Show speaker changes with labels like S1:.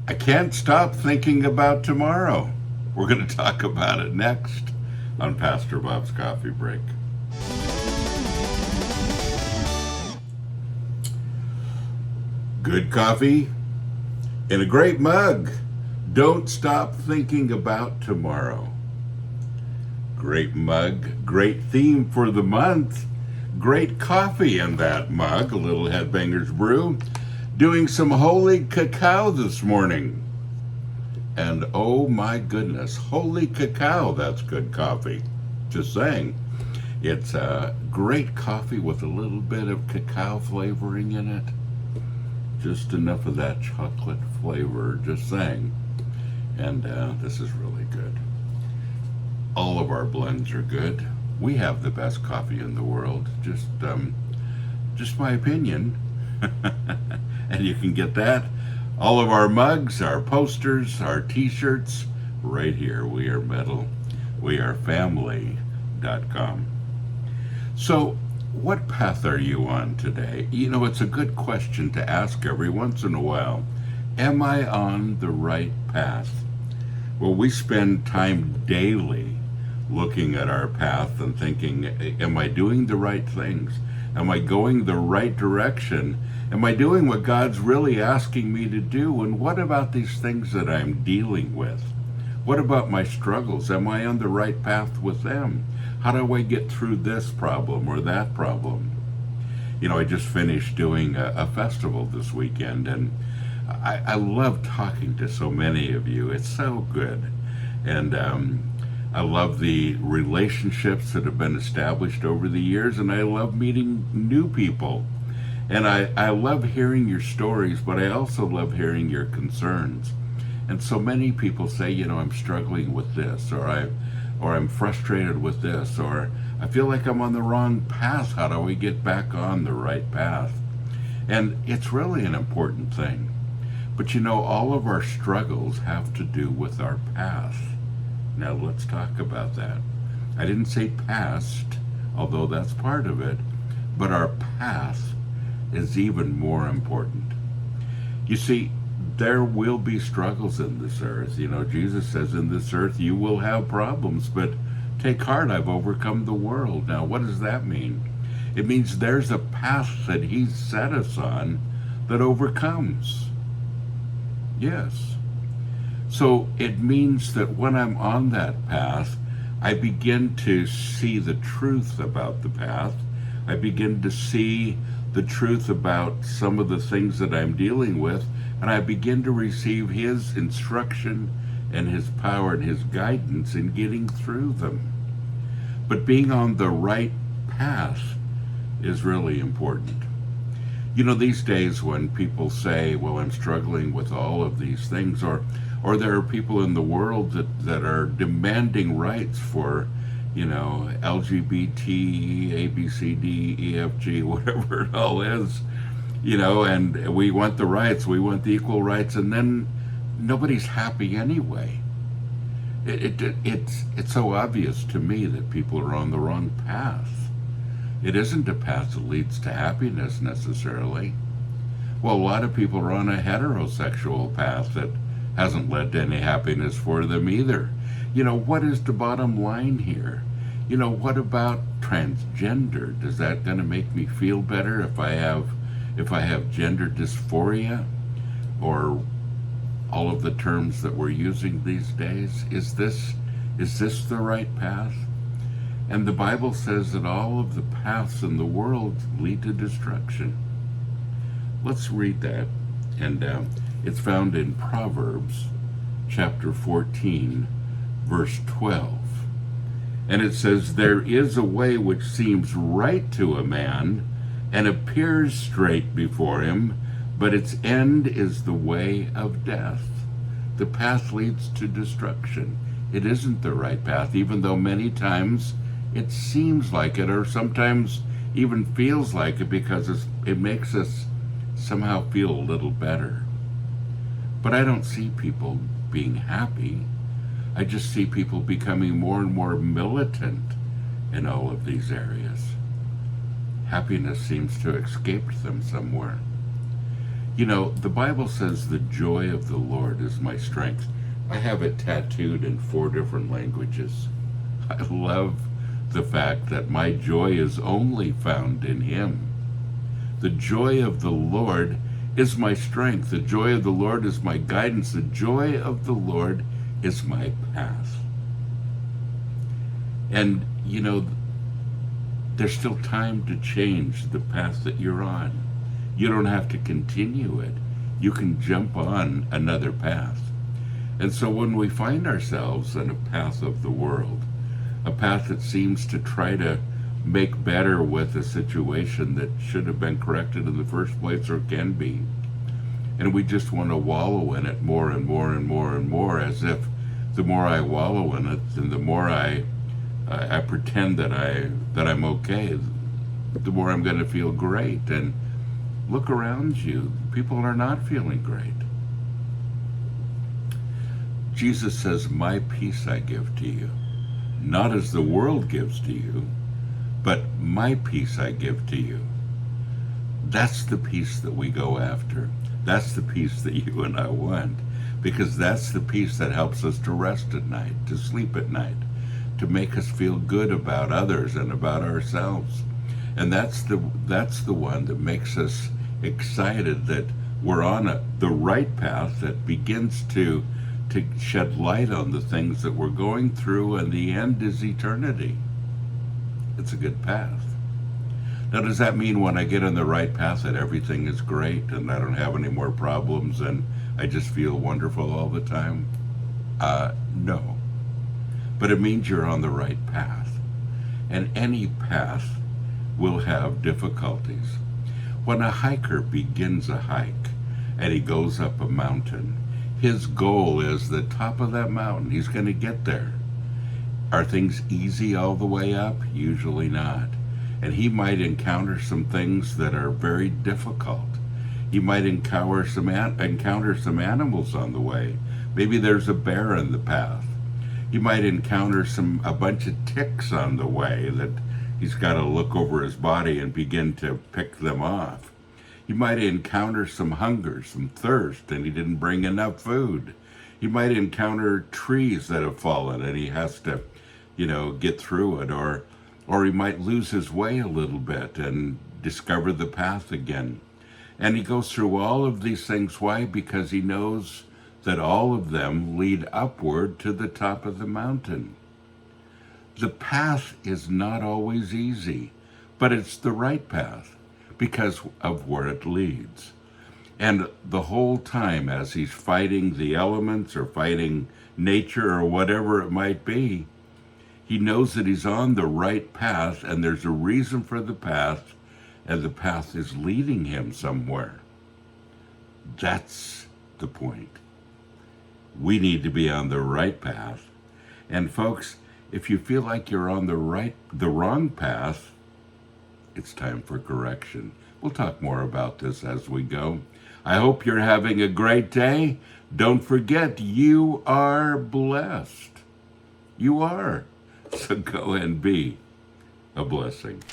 S1: I can't stop thinking about tomorrow. We're going to talk about it next on Pastor Bob's Coffee Break. Good coffee in a great mug. Don't stop thinking about tomorrow. Great mug, great theme for the month. Great coffee in that mug, a little Headbangers brew. Doing some holy cacao this morning. And oh my goodness, holy cacao, that's good coffee. Just saying. It's a great coffee with a little bit of cacao flavoring in it. Just enough of that chocolate flavor, just saying. And this is really good. All of our blends are good. We have the best coffee in the world. Just my opinion. And you can get that, all of our mugs, our posters, our t-shirts, right here. We are metal. We are family.com. So, what path are you on today? You know, it's a good question to ask every once in a while. Am I on the right path? Well, we spend time daily looking at our path and thinking, am I doing the right things? Am I going the right direction? Am I doing what God's really asking me to do? And what about these things that I'm dealing with? What about my struggles? Am I on the right path with them? How do I get through this problem or that problem? You know, I just finished doing a festival this weekend, and I love talking to so many of you. It's so good. And I love the relationships that have been established over the years, and I love meeting new people. And I love hearing your stories, but I also love hearing your concerns. And so many people say, you know, I'm struggling with this, or I'm frustrated with this, or I feel like I'm on the wrong path. How do we get back on the right path? And it's really an important thing. But you know, all of our struggles have to do with our path. Now let's talk about that. I didn't say past, although that's part of it, but our path is even more important. You see, there will be struggles in this earth. You know, Jesus says in this earth you will have problems, but take heart, I've overcome the world. Now, what does that mean? It means there's a path that He's set us on that overcomes. Yes. So it means that when I'm on that path, I begin to see the truth about the path. I begin to see the truth about some of the things that I'm dealing with, and I begin to receive His instruction and His power and His guidance in getting through them. But being on the right path is really important. You know, these days when people say, well, I'm struggling with all of these things, or there are people in the world that are demanding rights for, you know, LGBT, A, B, C, D, E, F, G, whatever it all is, you know, and we want the rights, we want the equal rights, and then nobody's happy anyway. It's so obvious to me that people are on the wrong path. It isn't a path that leads to happiness necessarily. Well, a lot of people are on a heterosexual path that hasn't led to any happiness for them either. You know, what is the bottom line here? You know, what about transgender? Is that going to make me feel better if I have gender dysphoria, or all of the terms that we're using these days? Is this the right path? And the Bible says that all of the paths in the world lead to destruction. Let's read that. And it's found in Proverbs chapter 14, verse 12. And it says, there is a way which seems right to a man and appears straight before him, but its end is the way of death. The path leads to destruction. It isn't the right path, even though many times it seems like it, or sometimes even feels like it, because it makes us somehow feel a little better. But I don't see people being happy. I just see people becoming more and more militant in all of these areas. Happiness seems to have escaped them somewhere. You know, the Bible says the joy of the Lord is my strength. I have it tattooed in 4 different languages. I love the fact that my joy is only found in Him. The joy of the Lord is my strength. The joy of the Lord is my guidance. The joy of the Lord is my path. And, you know, there's still time to change the path that you're on. You don't have to continue it. You can jump on another path. And so when we find ourselves in a path of the world, a path that seems to try to make better with a situation that should have been corrected in the first place or can be, and we just want to wallow in it more and more and more and more, as if the more I wallow in it and the more I pretend that I'm okay, the more I'm going to feel great. And look around you, people are not feeling great. Jesus says, my peace I give to you, not as the world gives to you, but my peace I give to you. That's the peace that we go after. That's the peace that you and I want, because that's the peace that helps us to rest at night, to sleep at night, to make us feel good about others and about ourselves. And that's the one that makes us excited that we're on the right path that begins to shed light on the things that we're going through, and the end is eternity. It's a good path. Now, does that mean when I get on the right path that everything is great and I don't have any more problems and I just feel wonderful all the time? No. But it means you're on the right path. And any path will have difficulties. When a hiker begins a hike and he goes up a mountain, his goal is the top of that mountain. He's going to get there. Are things easy all the way up? Usually not. And he might encounter some things that are very difficult. He might encounter some animals on the way. Maybe there's a bear in the path. He might encounter a bunch of ticks on the way that he's got to look over his body and begin to pick them off. He might encounter some hunger, some thirst, and he didn't bring enough food. He might encounter trees that have fallen and he has to, get through it. Or he might lose his way a little bit and discover the path again. And he goes through all of these things. Why? Because he knows that all of them lead upward to the top of the mountain. The path is not always easy, but it's the right path because of where it leads. And the whole time as he's fighting the elements or fighting nature or whatever it might be, he knows that he's on the right path and there's a reason for the path, and the path is leading him somewhere. That's the point. We need to be on the right path. And folks, if you feel like you're on the wrong path, it's time for correction. We'll talk more about this as we go. I hope you're having a great day. Don't forget, you are blessed. You are. So go and be a blessing.